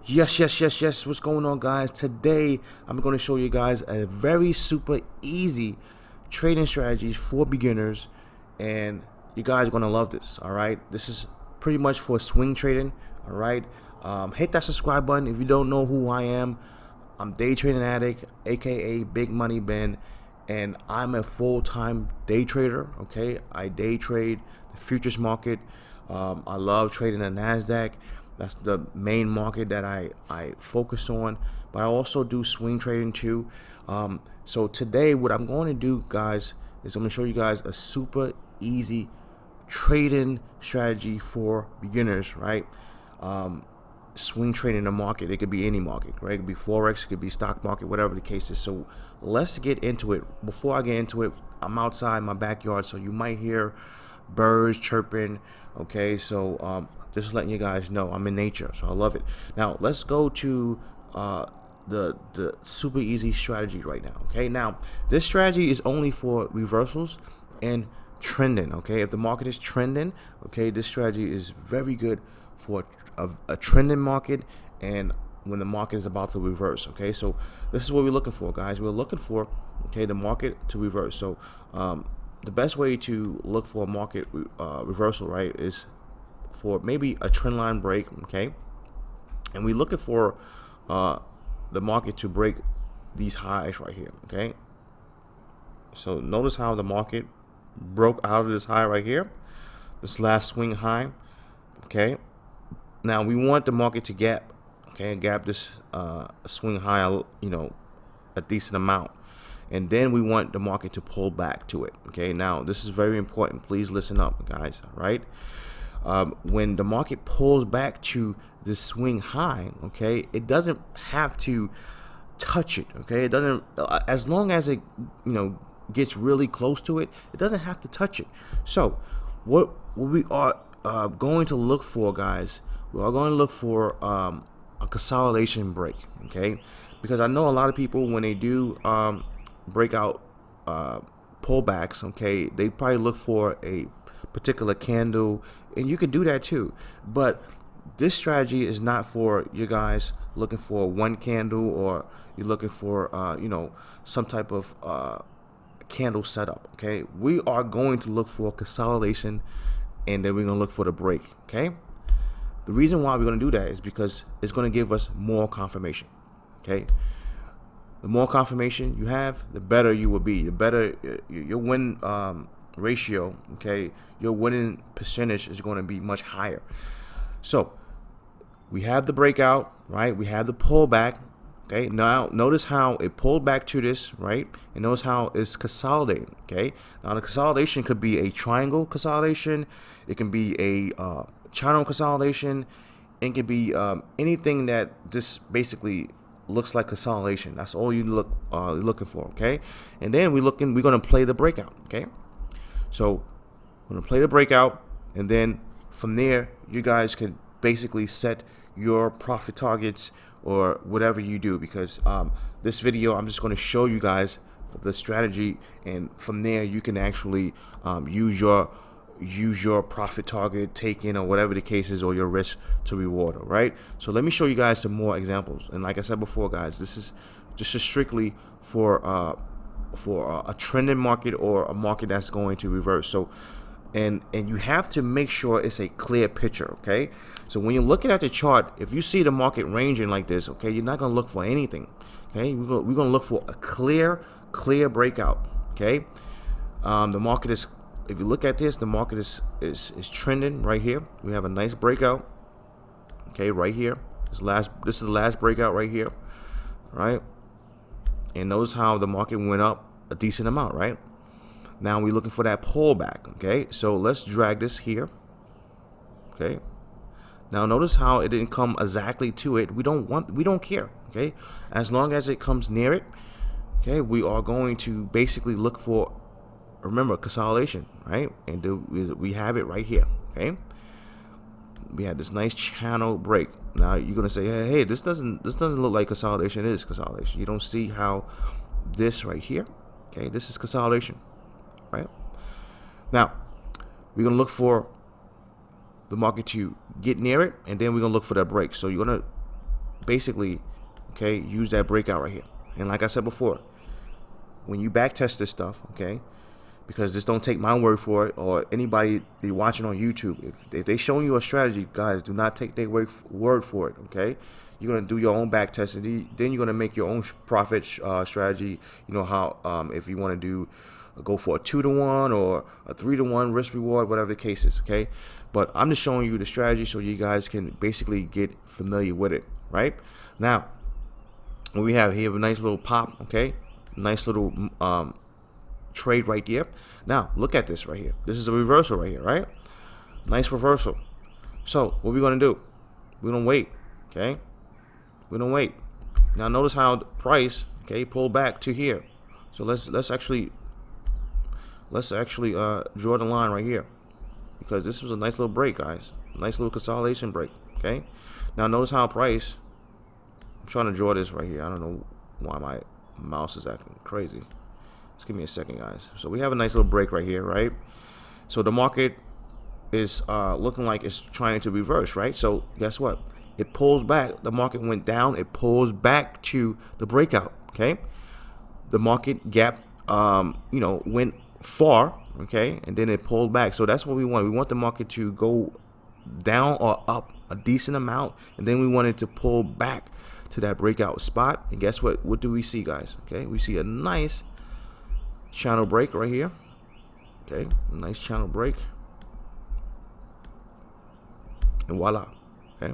Yes. What's going on, guys? Today, I'm going to show you guys a very super easy trading strategy for beginners, and you guys are going to love this. All right, this is pretty much for swing trading. All right, hit that subscribe button if you don't know who I am. I'm Day Trading Addict, aka Big Money Ben, and I'm a full-time day trader. Okay, I day trade the futures market. I love trading the NASDAQ. That's the main market that I focus on, but I also do swing trading too. So today what I'm going to do, guys, is I'm going to show you guys a super easy trading strategy for beginners, right? Swing trading the market. It could be any market, right? It could be Forex, it could be stock market, whatever the case is. So let's get into it. Before I get into it, I'm outside my backyard, so you might hear birds chirping. Okay, so just letting you guys know I'm in nature, so I love it. Now let's go to the super easy strategy right now. Okay, now this strategy is only for reversals and trending. Okay, if the market is trending, okay, this strategy is very good for a trending market and when the market is about to reverse. Okay, so this is what we're looking for, guys. We're looking for, okay, the market to reverse. So the best way to look for a market reversal, right, is for maybe a trend line break. Okay, and we're looking for the market to break these highs right here. Okay, so notice how the market broke out of this high right here, this last swing high. Okay, now we want the market to gap, okay, gap this swing high, you know, a decent amount, and then we want the market to pull back to it. Okay, now this is very important. Please listen up, guys. All right, when the market pulls back to the swing high, okay, it doesn't have to touch it. Okay, it doesn't, as long as it, you know, gets really close to it, it doesn't have to touch it. So what we are going to look for, guys, we are going to look for a consolidation break. Okay, because I know a lot of people, when they do breakout pullbacks, okay, they probably look for a particular candle, and you can do that too, but this strategy is not for you guys looking for one candle, or you're looking for you know, some type of candle setup. Okay, we are going to look for consolidation, and then we're going to look for the break. Okay, the reason why we're going to do that is because it's going to give us more confirmation. Okay, the more confirmation you have, the better you will be. The better your win ratio, okay, your winning percentage is going to be much higher. So we have the breakout, right? We have the pullback. Okay, now notice how it pulled back to this, right? And notice how it's consolidating. Okay, now the consolidation could be a triangle consolidation, it can be a channel consolidation, it can be anything that just basically looks like consolidation. That's all you looking for. Okay, and then we're going to play the breakout. Okay, so we're going to play the breakout, and then from there you guys can basically set your profit targets or whatever you do, because this video I'm just going to show you guys the strategy, and from there you can actually use your profit target, take in, or whatever the case is, or your risk to reward. All right, so let me show you guys some more examples. And like I said before, guys, this is strictly for a trending market or a market that's going to reverse. So and you have to make sure it's a clear picture. Okay, so when you're looking at the chart, if you see the market ranging like this, okay, you're not going to look for anything. Okay, we're going to look for a clear breakout. Okay, the market is, if you look at this, the market is trending right here. We have a nice breakout. Okay, right here, this is the last breakout right here, right? And notice how the market went up a decent amount, right? Now we're looking for that pullback. Okay, so let's drag this here. Okay, now notice how it didn't come exactly to it. We don't care. Okay, as long as it comes near it, okay, we are going to basically look for, remember, consolidation, right? And we have it right here. Okay, we had this nice channel break. Now you're gonna say, hey, this doesn't look like consolidation. It is consolidation. You don't see how this right here, okay, this is consolidation, right? Now we're gonna look for the market to get near it, and then we're gonna look for that break. So you're gonna basically, okay, use that breakout right here. And like I said before, when you back test this stuff, okay, because just don't take my word for it or anybody be watching on YouTube. If they showing you a strategy, guys, do not take their word for it, okay? You're going to do your own back test, and then you're going to make your own profit strategy. You know how if you want to do go for a 2-to-1 or a 3-to-1 risk reward, whatever the case is, okay? But I'm just showing you the strategy so you guys can basically get familiar with it, right? Now, what we have here, a nice little pop, okay? Nice little trade right there. Now, look at this right here. This is a reversal right here, right? Nice reversal. So, what we're going to do? We're going to wait, okay? We're going to wait. Now, notice how the price, okay, pulled back to here. So, let's actually draw the line right here, because this was a nice little break, guys. Nice little consolidation break, okay? Now, notice how price, I'm trying to draw this right here. I don't know why my mouse is acting crazy. Just give me a second, guys. So we have a nice little break right here, right? So the market is looking like it's trying to reverse, right? So guess what? It pulls back. The market went down. It pulls back to the breakout, okay? The market gap, went far, okay? And then it pulled back. So that's what we want. We want the market to go down or up a decent amount, and then we want it to pull back to that breakout spot. And guess what? What do we see, guys? Okay, we see a nice channel break right here. Okay, nice channel break, and voila. Okay,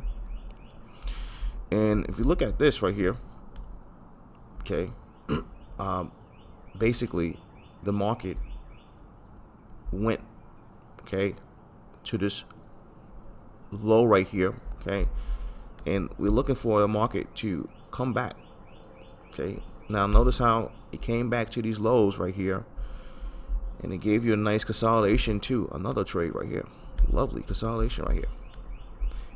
and if you look at this right here, okay, basically the market went, okay, to this low right here, okay, and we're looking for the market to come back. Okay, now notice how it came back to these lows right here, and it gave you a nice consolidation to another trade right here. Lovely consolidation right here.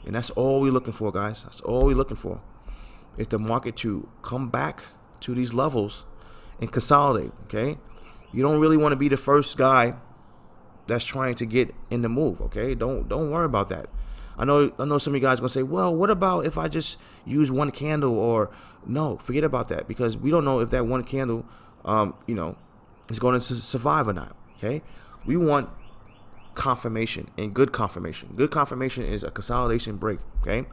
And that's all we're looking for, guys. That's all we're looking for, is the market to come back to these levels and consolidate. Okay, you don't really want to be the first guy that's trying to get in the move. Okay, don't worry about that. I know some of you guys are gonna say, well, what about if I just use one candle? Or no, forget about that, because we don't know if that one candle is going to survive or not. Okay, we want confirmation, and good confirmation. Good confirmation is a consolidation break. Okay,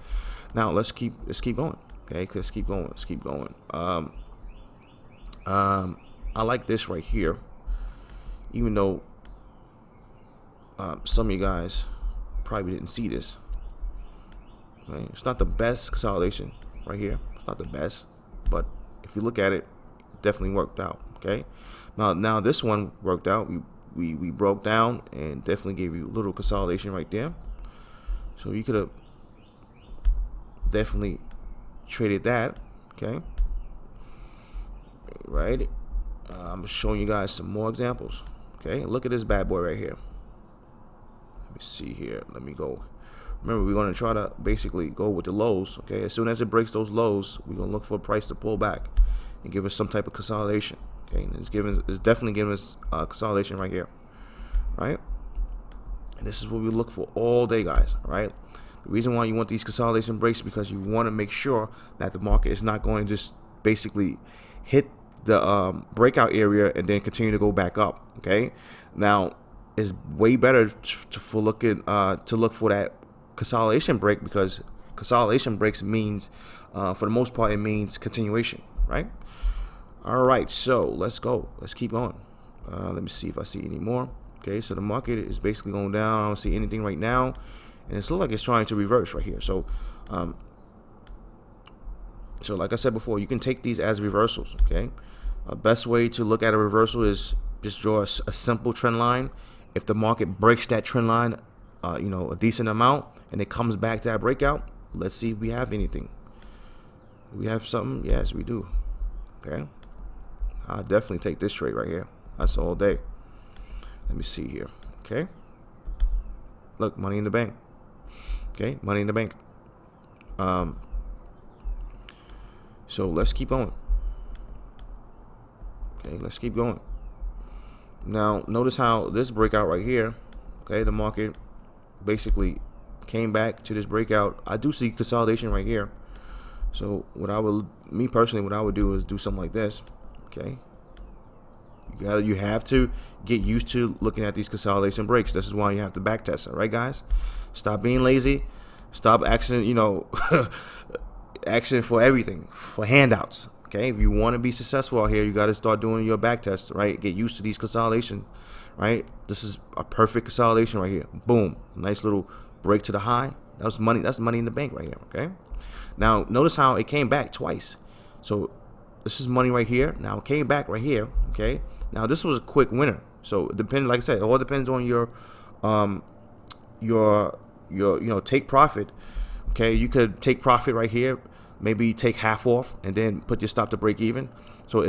now let's keep going. Okay, let's keep going. I like this right here, even though some of you guys probably didn't see this. Right? It's not the best consolidation right here. It's not the best, but if you look at it, it definitely worked out. Okay, now this one worked out. We broke down and definitely gave you a little consolidation right there. So you could have definitely traded that. Okay, right. I'm showing you guys some more examples. Okay, look at this bad boy right here. Let me see here. Let me go. Remember, we're going to try to basically go with the lows. Okay, as soon as it breaks those lows, we're going to look for a price to pull back and give us some type of consolidation. Okay, and it's definitely giving us consolidation right here, right? And this is what we look for all day, guys. All right. The reason why you want these consolidation breaks is because you want to make sure that the market is not going to just basically hit the breakout area and then continue to go back up. Okay, now it's way better to look for that consolidation break, because consolidation breaks means for the most part it means continuation, right? All right, so let's go. Let's keep going. Let me see if I see any more. Okay, so the market is basically going down. I don't see anything right now, and it's looks like it's trying to reverse right here. So so like I said before, you can take these as reversals. Okay, best way to look at a reversal is just draw a simple trend line. If the market breaks that trend line a decent amount and it comes back to that breakout, let's see if we have anything. Do we have something? Yes, we do. Okay, I'll definitely take this trade right here. That's all day. Let me see here. Okay, look, money in the bank. Okay, money in the bank. So let's keep going. Okay, let's keep going. Now notice how this breakout right here, okay, the market basically came back to this breakout. I do see consolidation right here. So me personally, what I would do is do something like this. Okay. You have to get used to looking at these consolidation breaks. This is why you have to back test it, right, guys? Stop being lazy. Stop asking, asking for everything, for handouts. Okay, if you want to be successful out here, you got to start doing your back tests, right? Get used to these consolidation, right? This is a perfect consolidation right here. Boom, nice little break to the high. That's money. That's money in the bank right here. Okay. Now notice how it came back twice. So this is money right here. Now it came back right here. Okay. Now this was a quick winner. So it depends, like I said, it all depends on your take profit. Okay, you could take profit right here, maybe take half off and then put your stop to break even. So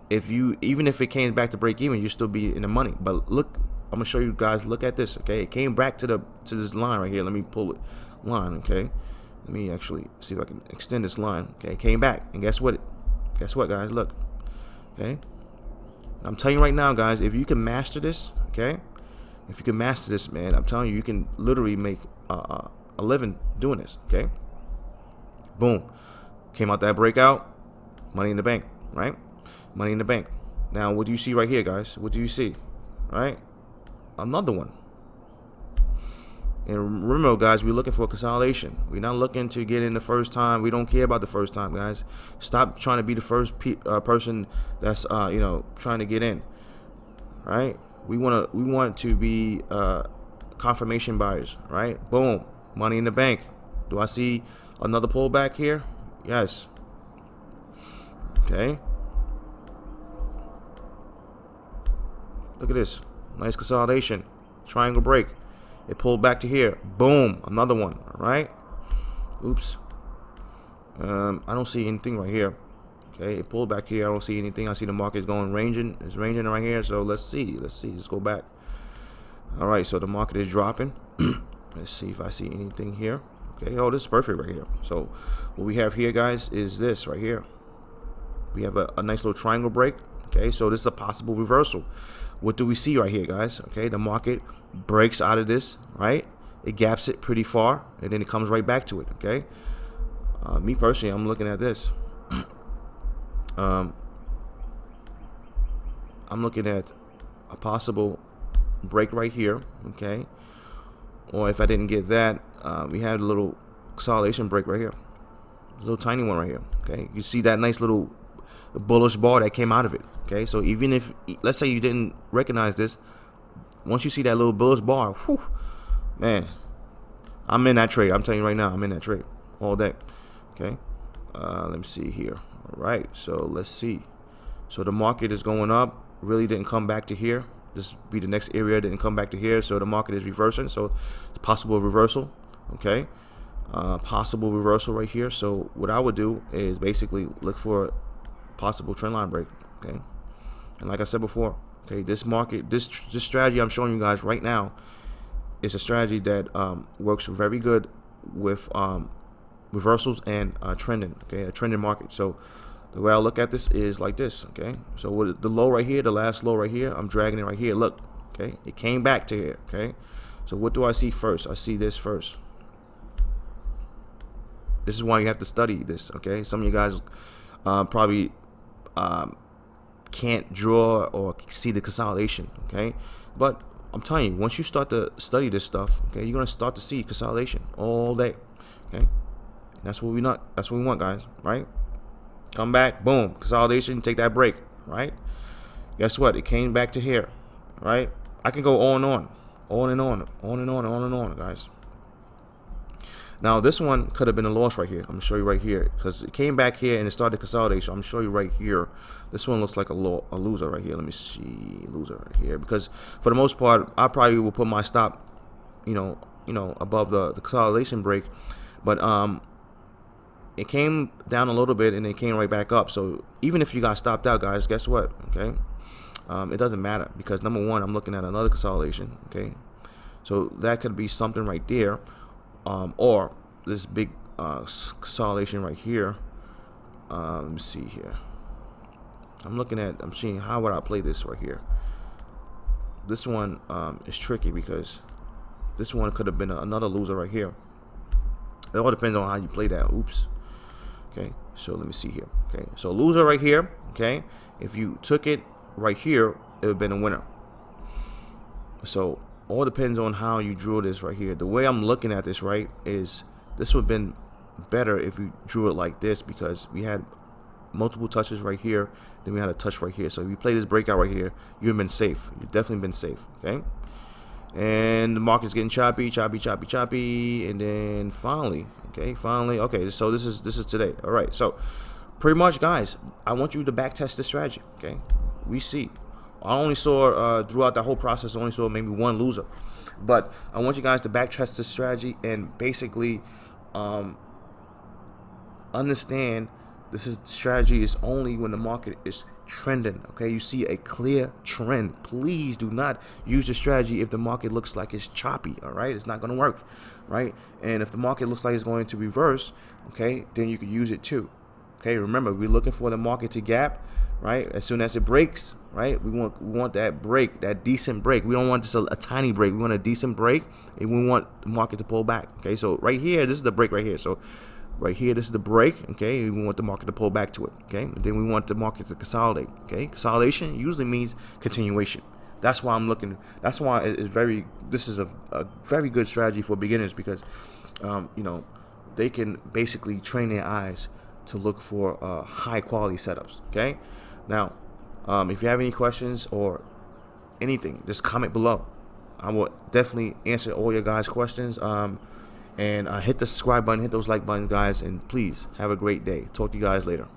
even if it came back to break even, you still be in the money. But look, I'm gonna show you guys, look at this. Okay, it came back to this line right here. Let me pull it line. Okay, let me actually see if I can extend this line. Okay, it came back, and guess what guys, look. Okay, I'm telling you right now, guys, if you can master this, okay, if you can master this, man, I'm telling you, you can literally make a living doing this. Okay, boom, came out that breakout, money in the bank, right? Money in the bank. Now what do you see right here, guys? What do you see? Right, another one. And remember, guys, we're looking for a consolidation. We're not looking to get in the first time. We don't care about the first time, guys. Stop trying to be the first person that's trying to get in. Right? We want to be confirmation buyers. Right? Boom, money in the bank. Do I see another pullback here? Yes. Okay. Look at this. Nice consolidation. Triangle break. It pulled back to here. Boom. Another one. All right. Oops. I don't see anything right here. Okay. It pulled back here. I don't see anything. I see the market is going ranging. It's ranging right here. So let's see. Let's go back. All right. So the market is dropping. Let's see if I see anything here. Okay. Oh, this is perfect right here. So what we have here, guys, is this right here. We have a nice little triangle break. Okay. So this is a possible reversal. What do we see right here, guys? Okay, the market breaks out of this, right? It gaps it pretty far, and then it comes right back to it, okay? Me personally, I'm looking at this. I'm looking at a possible break right here, okay? Or if I didn't get that, we had a little consolidation break right here. A little tiny one right here, okay? You see that nice little bullish bar that came out of it. Okay, so even if, let's say you didn't recognize this, once you see that little bullish bar, whew, man, I'm in that trade. I'm telling you right now, I'm in that trade all day. Okay, let me see here. All right, so let's see. So the market is going up, really didn't come back to here. This would be the next area, didn't come back to here, so the market is reversing. So it's possible reversal. Okay, possible reversal right here. So what I would do is basically look for possible trend line break. Okay, and like I said before, okay, this market, this strategy I'm showing you guys right now is a strategy that works very good with reversals and trending. Okay, a trending market. So the way I look at this is like this. Okay, so with the low right here, the last low right here, I'm dragging it right here. Look, okay, it came back to here. Okay, so what do I see first? I see this first. This is why you have to study this. Okay, some of you guys probably can't draw or see the consolidation, okay? But I'm telling you, once you start to study this stuff, okay, you're gonna start to see consolidation all day, okay? And that's what we want, guys, right? Come back, boom, consolidation, take that break, right? Guess what? It came back to here, right? I can go on and on, on and on, on and on, on and on, guys. Now this one could have been a loss right here. I'm gonna show you right here because it came back here and it started consolidation. I'm gonna show you right here. This one looks like a loser right here. Let me see, loser right here, because for the most part, I probably will put my stop, above the consolidation break, but it came down a little bit and it came right back up. So even if you got stopped out, guys, guess what? Okay, it doesn't matter because number one, I'm looking at another consolidation. Okay, so that could be something right there. Or this big consolidation right here. Let me see here. I'm seeing how would I play this right here. This one is tricky because this one could have been another loser right here. It all depends on how you play that. Oops. Okay, so let me see here. Okay, so loser right here. Okay, if you took it right here, it would have been a winner. So all depends on how you drew this right here. The way I'm looking at this, right, is this would have been better if you drew it like this, because we had multiple touches right here, then we had a touch right here. So if you play this breakout right here, you've been safe. You've definitely been safe. Okay, and the market's getting choppy, and then finally, okay, so this is today. All right, so pretty much, guys, I want you to back test this strategy. Okay, we see, I only saw throughout the whole process, I only saw maybe one loser, but I want you guys to back test this strategy and basically understand this strategy is only when the market is trending. Okay, you see a clear trend. Please do not use the strategy if the market looks like it's choppy. All right, it's not going to work, right? And if the market looks like it's going to reverse, okay, then you can use it too. Okay, remember, we're looking for the market to gap, right? As soon as it breaks, right, we want that break, that decent break. We don't want just a tiny break. We want a decent break, and we want the market to pull back. Okay, so right here, this is the break right here. So right here, this is the break. Okay, we want the market to pull back to it. Okay, and then we want the market to consolidate. Okay, consolidation usually means continuation. That's why I'm looking. That's why it's very. This is a very good strategy for beginners, because you know, they can basically train their eyes to look for high quality setups. Okay, now if you have any questions or anything, just comment below. I will definitely answer all your guys' questions. And hit the subscribe button, hit those like buttons, guys, and please have a great day. Talk to you guys later.